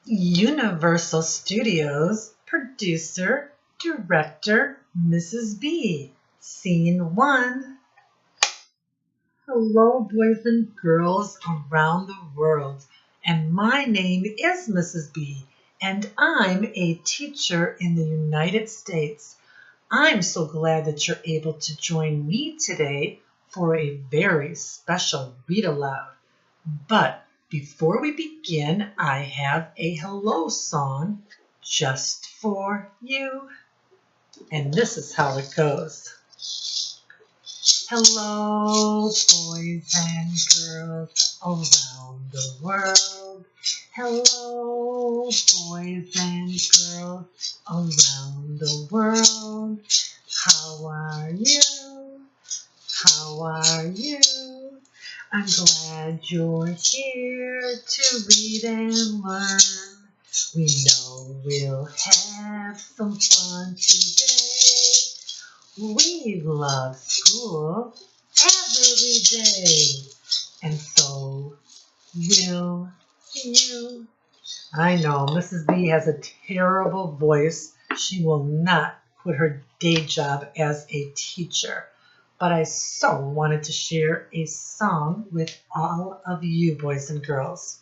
Universal Studios producer, director, Mrs. B. Scene 1. Hello, boys and girls around the world. And my name is Mrs. B. And I'm a teacher in the United States. I'm so glad that you're able to join me today for a very special read aloud. But before we begin, I have a hello song just for you. And this is how it goes. Hello, boys and girls around the world. Hello, boys and girls around the world. How are you? How are you? I'm glad you're here to read and learn. We know we'll have some fun today. We love school every day, and so will you. I know Mrs. B has a terrible voice. She will not quit her day job as a teacher. But I so wanted to share a song with all of you boys and girls.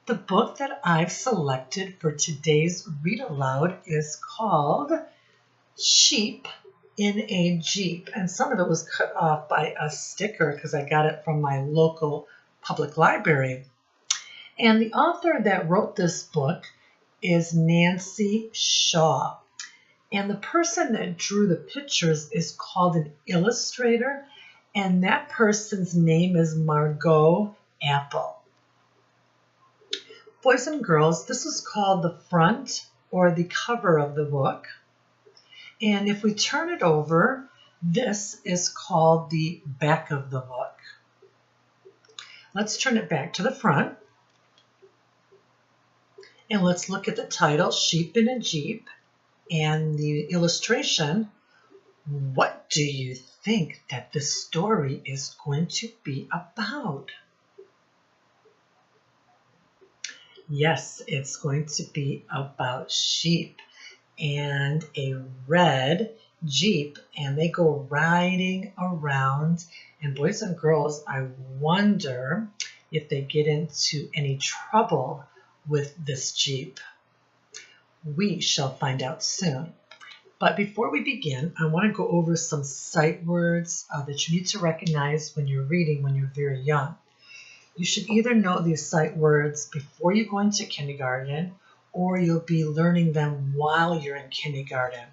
The book that I've selected for today's read aloud is called SheepInAJeep. And some of it was cut off by a sticker because I got it from my local public library. And the author that wrote this book is Nancy Shaw. And the person that drew the pictures is called an illustrator, and that person's name is Margot Apple. Boys and girls, this is called the front or the cover of the book. And if we turn it over, this is called the back of the book. Let's turn it back to the front. And let's look at the title, SheepInAJeep. And the illustration. What do you think that this story is going to be about? Yes, it's going to be about sheep and a red Jeep, and they go riding around. And boys and girls, I wonder if they get into any trouble with this Jeep. We shall find out soon. But before we begin, I want to go over some sight words that you need to recognize when you're reading when you're very young. You should either know these sight words before you go into kindergarten, or you'll be learning them while you're in kindergarten.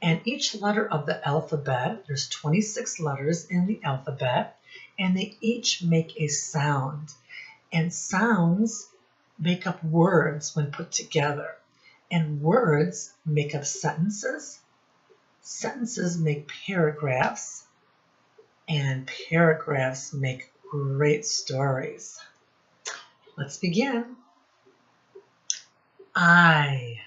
And each letter of the alphabet, there's 26 letters in the alphabet, and they each make a sound. And sounds make up words when put together. And words make up sentences. Sentences make paragraphs. And paragraphs make great stories. Let's begin. I.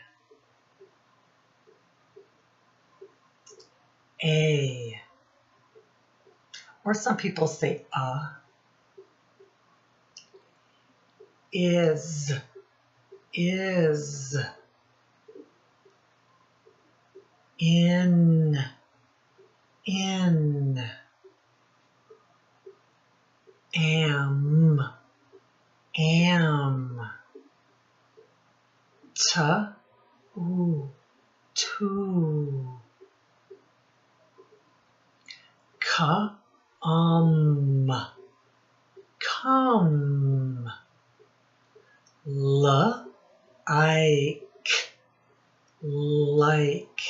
A. Or some people say is, in, am, to, come, like.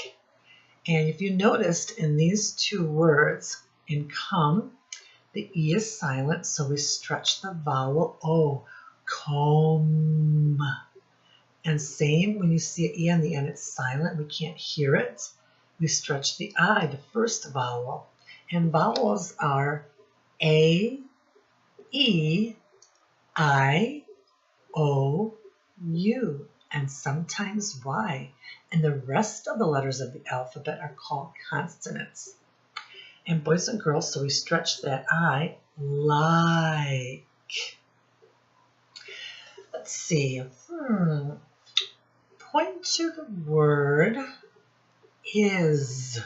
And if you noticed in these two words, in come, the E is silent, so we stretch the vowel O, comb. And same when you see an E on the end, it's silent, we can't hear it. We stretch the I, the first vowel. And vowels are A, E, I, O, U, and sometimes Y. And the rest of the letters of the alphabet are called consonants. And boys and girls, so we stretch that I, like. Let's see. Point to the word is.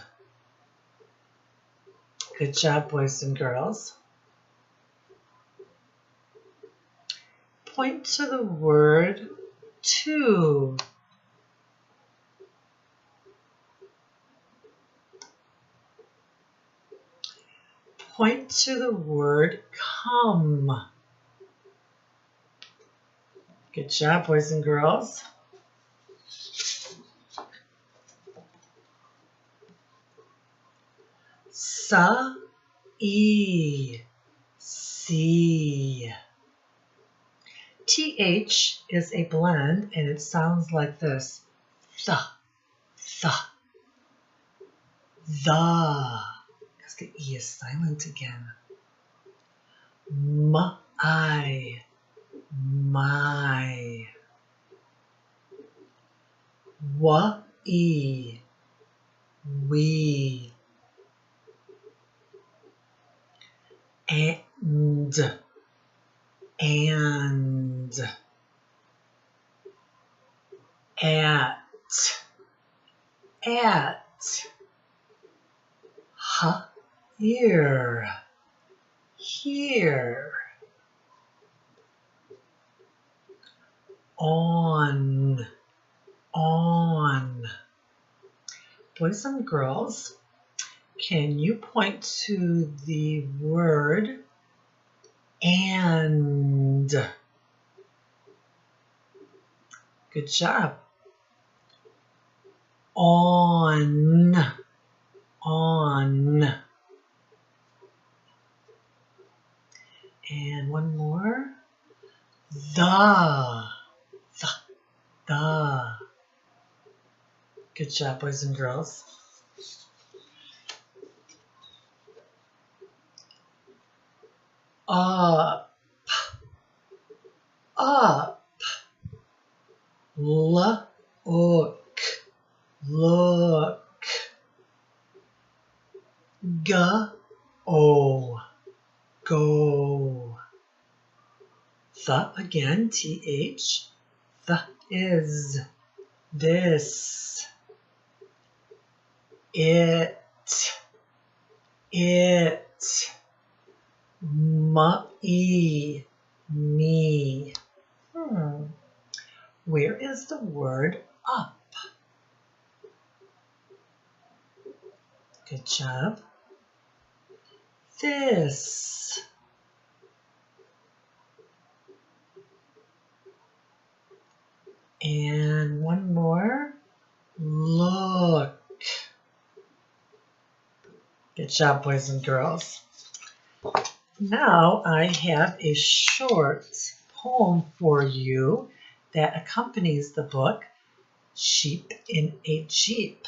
Good job, boys and girls. Point to the word to. Point to the word come. Good job, boys and girls. Sa, e, see. TH is a blend and it sounds like this. Th, th, the. Because the E is silent again. My, my. Wa, e, we. And, at, here, here, on. Boys and girls, can you point to the word and? Good job. On. And one more. The. Good job, boys and girls. Up. Look. Go. Go. The again, TH. The is. This. It. Me. Where is the word up? Good job. This. And one more. Look. Good job, boys and girls. Now I have a short poem for you that accompanies the book, Sheep in a Jeep.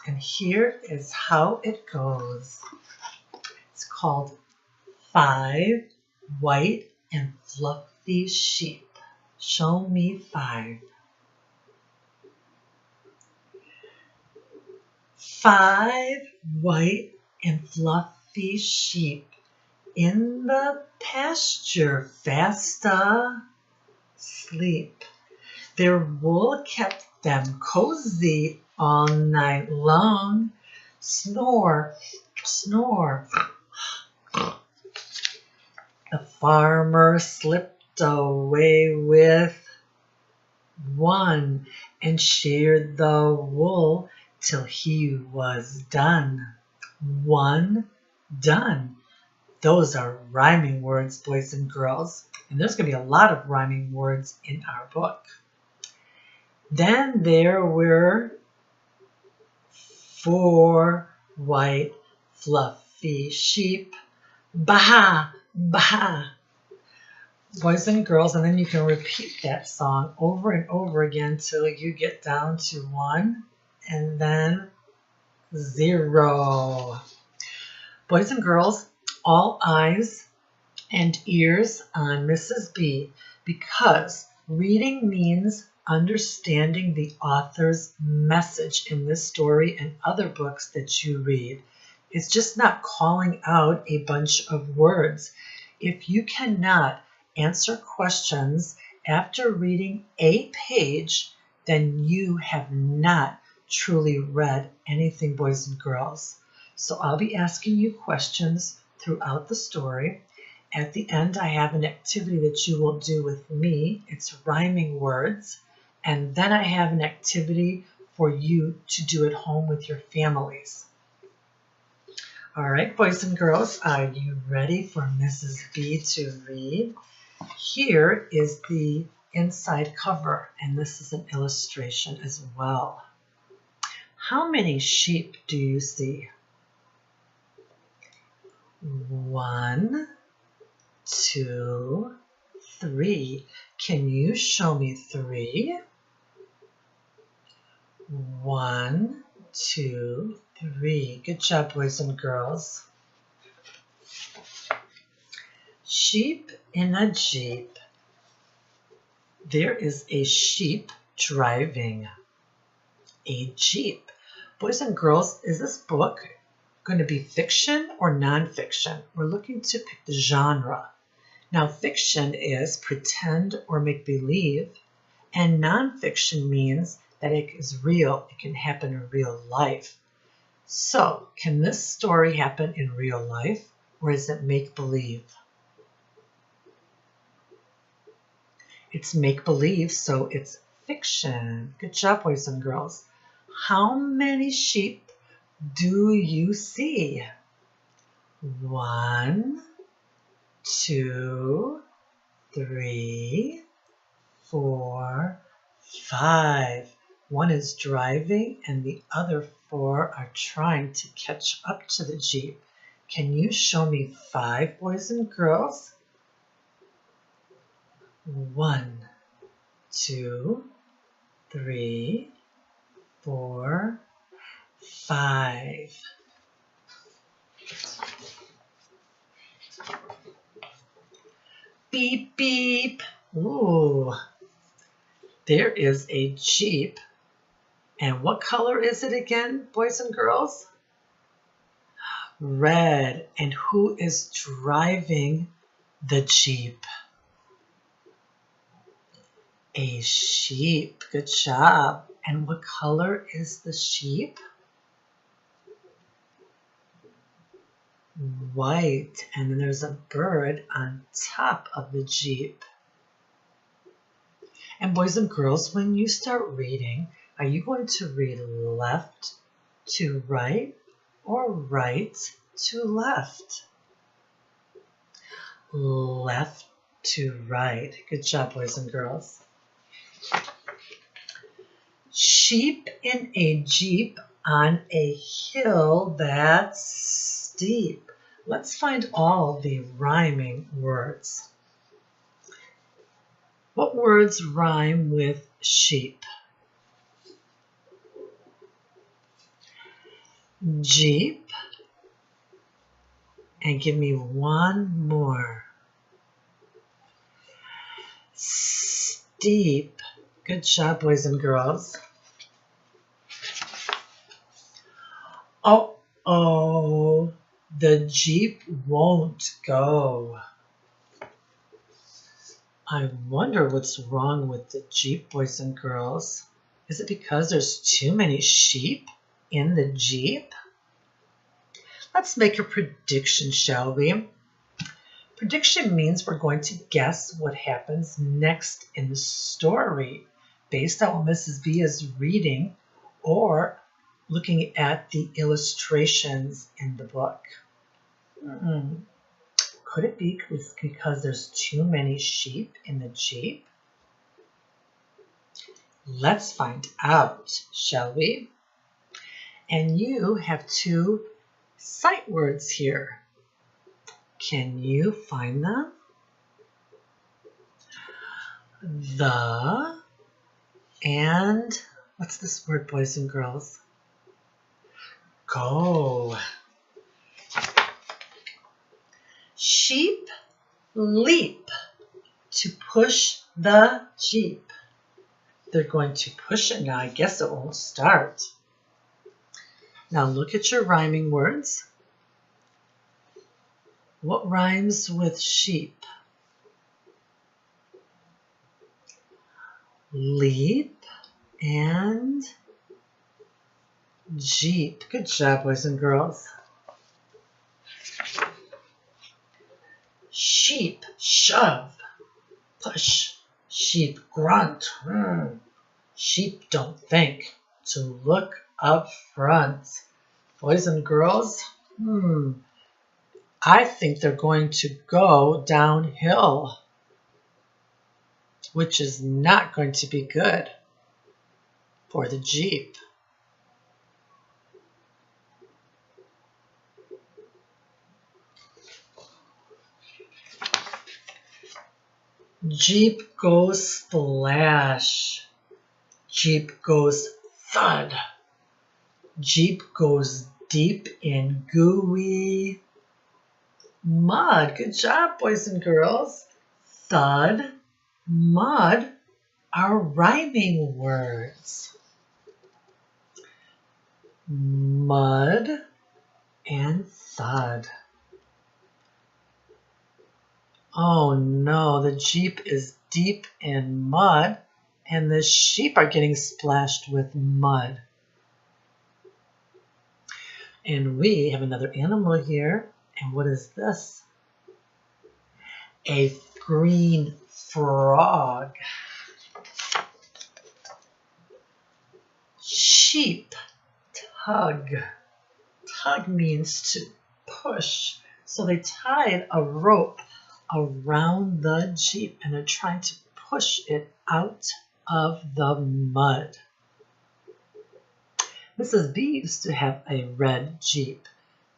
And here is how it goes. It's called 5 White and Fluffy Sheep. Show me 5. 5 white and fluffy sheep in the pasture fast asleep. Their wool kept them cozy all night long. Snore, snore. The farmer slipped away with one and sheared the wool till he was done. One, done. Those are rhyming words, boys and girls. And there's going to be a lot of rhyming words in our book. Then there were 4 white fluffy sheep. Bah, bah. Boys and girls, and then you can repeat that song over and over again till you get down to 1 and then 0. Boys and girls, all eyes and ears on Mrs. B, because reading means understanding the author's message in this story and other books that you read. It's just not calling out a bunch of words. If you cannot answer questions After reading a page, then you have not truly read anything, boys and girls. So I'll be asking you questions throughout the story. At the end, I have an activity that you will do with me. It's rhyming words. And then I have an activity for you to do at home with your families. All right, boys and girls, are you ready for Mrs. B to read? Here is the inside cover, and this is an illustration as well. How many sheep do you see? 1, 2, 3. Can you show me 3? 1, 2, 3. Good job, boys and girls. Sheep in a Jeep. There is a sheep driving a Jeep. Boys and girls, is this book going to be fiction or nonfiction? We're looking to pick the genre. Now, fiction is pretend or make believe, and nonfiction means that it is real. It can happen in real life. So, can this story happen in real life, or is it make believe? It's make believe, so it's fiction. Good job, boys and girls. How many sheep do you see? 1, 2, 3, 4, 5. One is driving and the other 4 are trying to catch up to the Jeep. Can you show me 5, boys and girls? 1, 2, 3, 4, 5. Beep, beep. Ooh, there is a Jeep. And what color is it again, boys and girls? Red. And who is driving the Jeep? A sheep. Good job. And what color is the sheep? White. And then there's a bird on top of the Jeep. And boys and girls, when you start reading, are you going to read left to right or right to left? Left to right. Good job, boys and girls. Sheep in a Jeep on a hill that's steep. Let's find all the rhyming words. What words rhyme with sheep? Jeep. And give me one more. Steep. Good job, boys and girls. Uh-oh, the Jeep won't go. I wonder what's wrong with the Jeep, boys and girls. Is it because there's too many sheep in the Jeep? Let's make a prediction, shall we? Prediction means we're going to guess what happens next in the story based on what Mrs. B is reading or looking at the illustrations in the book. Could it be because there's too many sheep in the Jeep? Let's find out, shall we? And you have 2 sight words here. Can you find them? The and what's this word, boys and girls? Go. Sheep leap to push the Jeep. They're going to push it now. I guess it won't start. Now look at your rhyming words. What rhymes with sheep? leap, and Jeep. Good job, boys and girls. Sheep, shove, push. Sheep, grunt. Sheep don't think to look up front. Boys and girls, I think they're going to go downhill, which is not going to be good for the Jeep. Jeep goes splash. Jeep goes thud. Jeep goes deep in gooey mud. Good job, boys and girls. Thud, mud are rhyming words. Mud and thud. Oh no, the Jeep is deep in mud and the sheep are getting splashed with mud. And we have another animal here. And what is this? A green frog. Sheep, tug. Tug means to push. So they tied a rope around the Jeep and they're trying to push it out of the mud. Mrs. B used to have a red Jeep.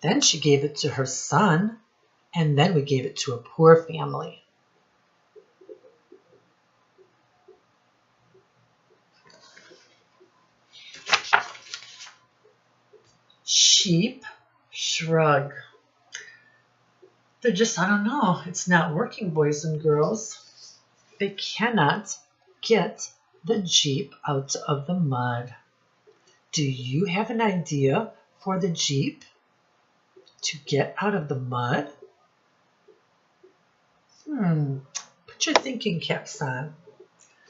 Then she gave it to her son, and then we gave it to a poor family. Sheep, shrug. They're just, I don't know, it's not working, boys and girls. They cannot get the Jeep out of the mud. Do you have an idea for the Jeep to get out of the mud? Put your thinking caps on.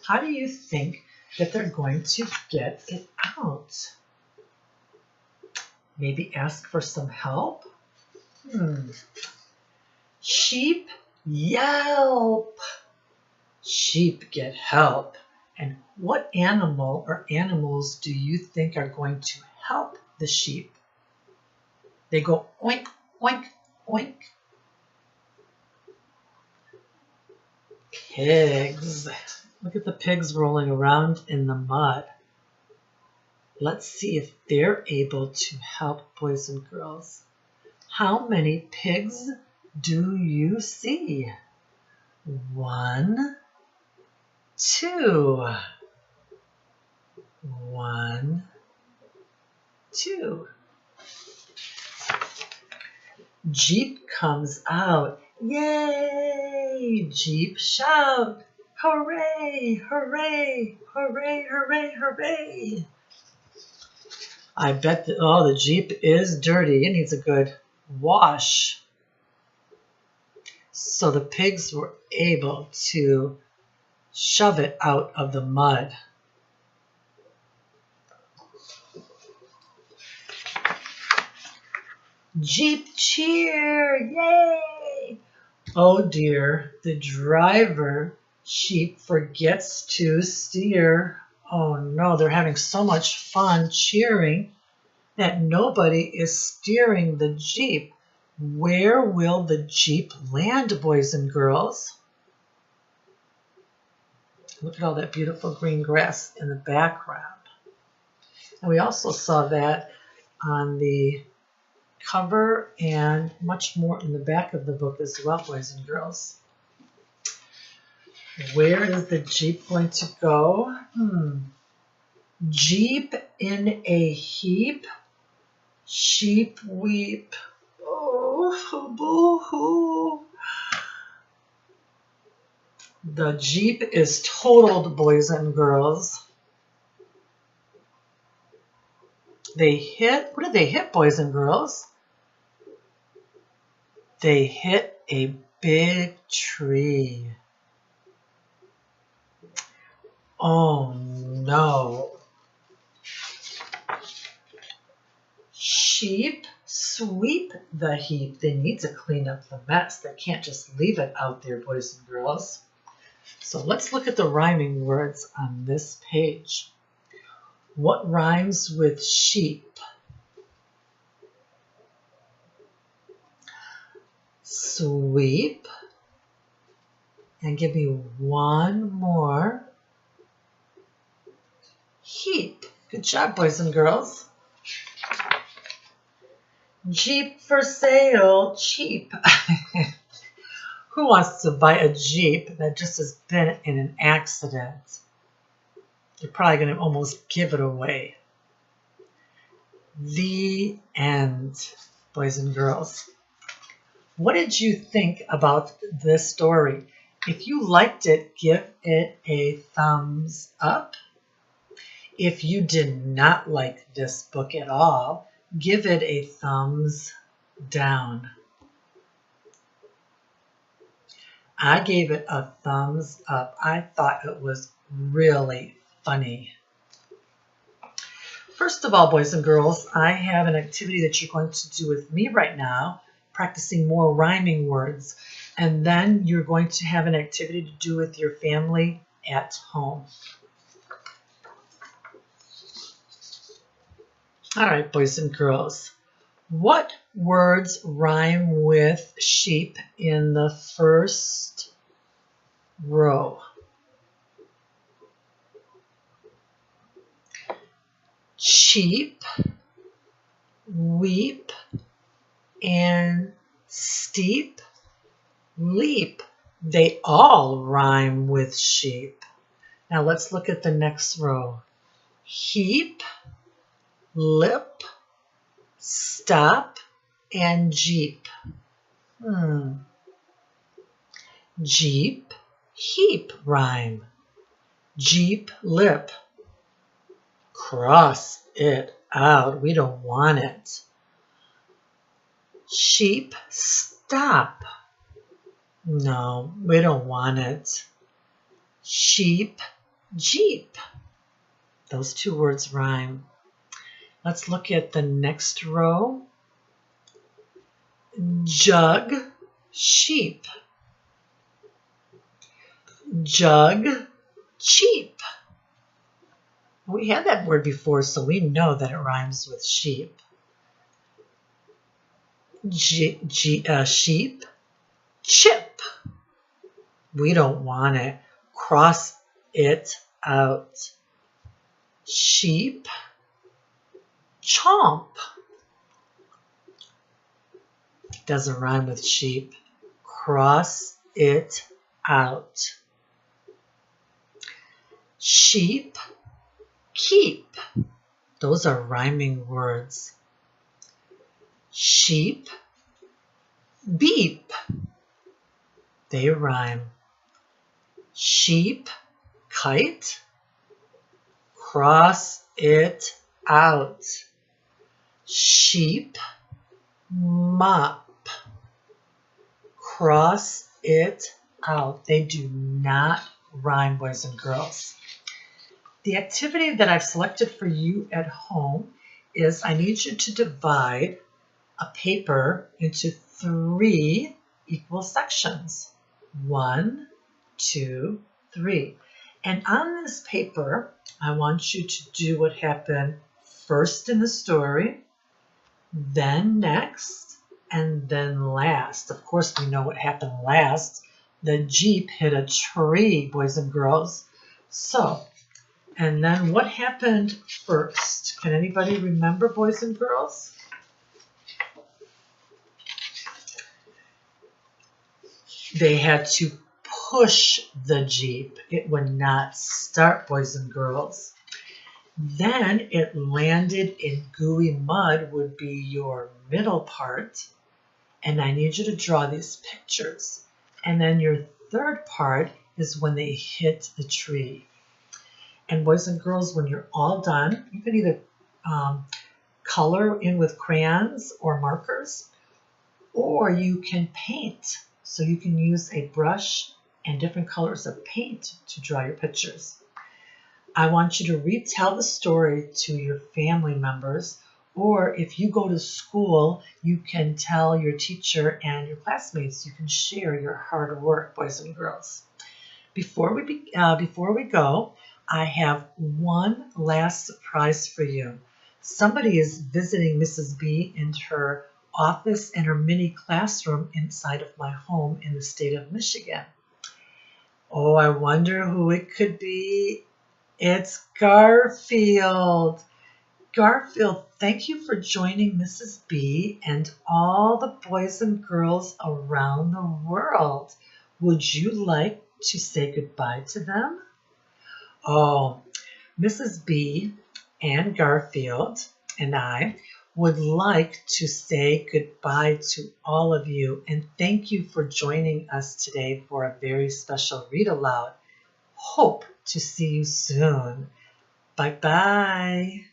How do you think that they're going to get it out? Maybe ask for some help? Sheep yelp. Sheep get help. And what animal or animals do you think are going to help the sheep? They go oink, oink, oink. Pigs. Look at the pigs rolling around in the mud. Let's see if they're able to help, boys and girls. How many pigs do you see? 1, 2. 1, 2. Jeep comes out. Yay! Jeep shout. Hooray! Hooray! Hooray! Hooray! Hooray! I bet that, the Jeep is dirty. It needs a good wash. So the pigs were able to shove it out of the mud. Jeep cheer! Yay! Oh dear, the driver sheep forgets to steer. Oh no, they're having so much fun cheering that nobody is steering the Jeep. Where will the Jeep land, boys and girls? Look at all that beautiful green grass in the background. And we also saw that on the cover and much more in the back of the book as well, boys and girls. Where is the Jeep going to go? Jeep in a heap, sheep weep. Oh, boo-hoo. The Jeep is totaled, boys and girls. They hit, what did they hit, boys and girls? They hit a big tree. Oh no. Sheep sweep the heap. They need to clean up the mess. They can't just leave it out there, boys and girls. So let's look at the rhyming words on this page. What rhymes with sheep? Sweep. And give me one more. Heap. Good job, boys and girls. Jeep for sale, cheap. Who wants to buy a Jeep that just has been in an accident? You're probably going to almost give it away. The end, boys and girls. What did you think about this story? If you liked it, give it a thumbs up. If you did not like this book at all, give it a thumbs down. I gave it a thumbs up. I thought it was really funny. First of all, boys and girls, I have an activity that you're going to do with me right now, practicing more rhyming words. And then you're going to have an activity to do with your family at home. All right, boys and girls. What words rhyme with sheep in the first row? Cheap, weep, and steep, leap. They all rhyme with sheep. Now let's look at the next row. Heap, lip, stop, and jeep. Jeep, heap rhyme. Jeep, lip. Cross it out. We don't want it. Sheep, stop. No, we don't want it. Sheep, jeep. Those two words rhyme. Let's look at the next row. Jug, sheep. Jug, cheap. We had that word before, so we know that it rhymes with sheep. Sheep, chip. We don't want it. Cross it out. Sheep, chomp. Doesn't rhyme with sheep. Cross it out. Sheep, keep. Those are rhyming words. Sheep, beep. They rhyme. Sheep, kite. Cross it out. Sheep, mop. Cross it out. They do not rhyme, boys and girls. The activity that I've selected for you at home is I need you to divide a paper into 3 equal sections. 1, 2, 3. And on this paper, I want you to do what happened first in the story, then next, and then last. Of course, we know what happened last. The Jeep hit a tree, boys and girls. So, and then what happened first? Can anybody remember, boys and girls? They had to push the Jeep. It would not start, boys and girls. Then it landed in gooey mud would be your middle part. And I need you to draw these pictures. And then your third part is when they hit the tree. And boys and girls, when you're all done, you can either color in with crayons or markers, or you can paint. So you can use a brush and different colors of paint to draw your pictures. I want you to retell the story to your family members, or if you go to school, you can tell your teacher and your classmates. You can share your hard work, boys and girls. Before we go, I have one last surprise for you. Somebody is visiting Mrs. B in her office and her mini classroom inside of my home in the state of Michigan. Oh, I wonder who it could be. It's Garfield. Garfield, thank you for joining Mrs. B and all the boys and girls around the world. Would you like to say goodbye to them? Oh, Mrs. B and Garfield and I would like to say goodbye to all of you and thank you for joining us today for a very special read aloud. Hope to see you soon. Bye-bye.